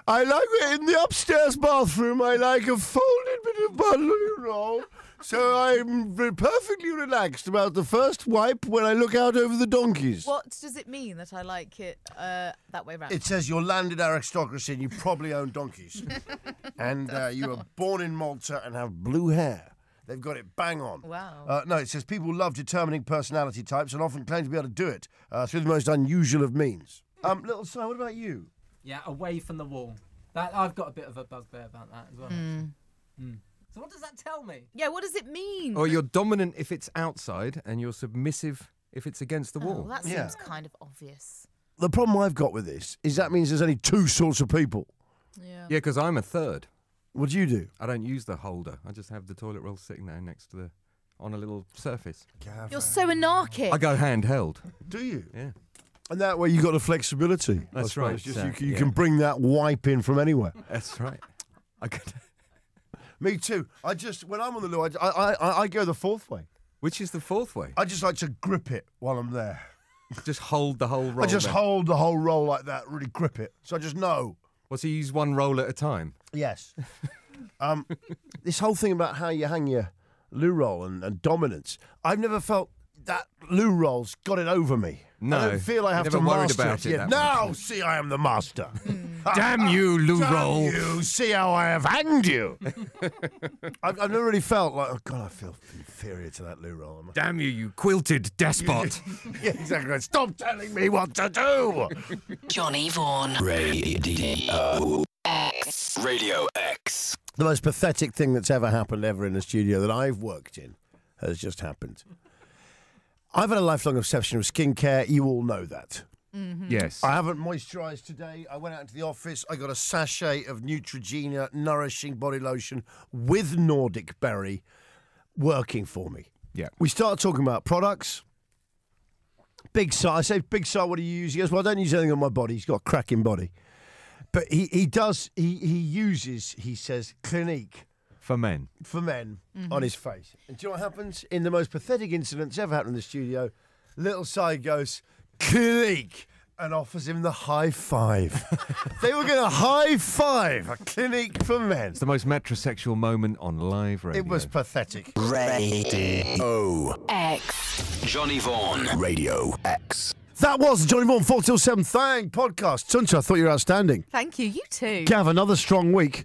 I like it in the upstairs bathroom. I like a folded bit of bundle roll, so I'm perfectly relaxed about the first wipe when I look out over the donkeys. What does it mean that I like it that way round? It says you're landed aristocracy and you probably own donkeys, and you were born in Malta and have blue hair. They've got it bang on. Wow. No, it says people love determining personality types and often claim to be able to do it through the most unusual of means. Little Si, what about you? Yeah, away from the wall. That I've got a bit of a bugbear about that as well. So what does that tell me? Yeah, what does it mean? Or you're dominant if it's outside and you're submissive if it's against the wall. Oh, that seems Yeah. kind of obvious. The problem I've got with this is that means there's only two sorts of people. Yeah. Yeah, because I'm a third. What do you do? I don't use the holder. I just have the toilet roll sitting there next to on a little surface. You're so anarchic. I go handheld. Do you? Yeah. And that way you got the flexibility. I That's suppose. right, Just so, you yeah. can bring that wipe in from anywhere. That's right. I could. Me too. When I'm on the loo, I go the fourth way. Which is the fourth way? I just like to grip it while I'm there. Just hold the whole roll. I just there. hold the whole roll like that, really grip it. So I just know. Well, so you use one roll at a time? Yes. This whole thing about how you hang your loo roll and dominance, I've never felt that loo roll's got it over me. No. I don't feel I have Never to worried master about it yet. that Now, much. see, I am the master. Damn you, loo Damn roll. you, see how I have hanged you. I've never really felt like, oh, God, I feel inferior to that loo roll. Damn you, you quilted despot. Yeah, exactly. Stop telling me what to do. Johnny Vaughan. Radio X. Radio X. The most pathetic thing that's ever happened ever in a studio that I've worked in has just happened. I've had a lifelong obsession with skincare. You all know that. Yes. I haven't moisturised today. I went out into the office. I got a sachet of Neutrogena nourishing body lotion with Nordic berry working for me. Yeah. We started talking about products. Big Si, I say, Big Si, what do you use? He goes, well, I don't use anything on my body. He's got a cracking body. But he uses, he says, Clinique For men. on his face. And do you know what happens? In the most pathetic incident that's ever happened in the studio, little Si goes, Clinique, and offers him the high five. They were going to high five a Clinique for men. It's the most metrosexual moment on live radio. It was pathetic. Radio X. Johnny Vaughan. Radio X. That was the Johnny Vaughan 4 till 7 Thang podcast. Suncha, I thought you were outstanding. Thank you. You too. Gav, another strong week.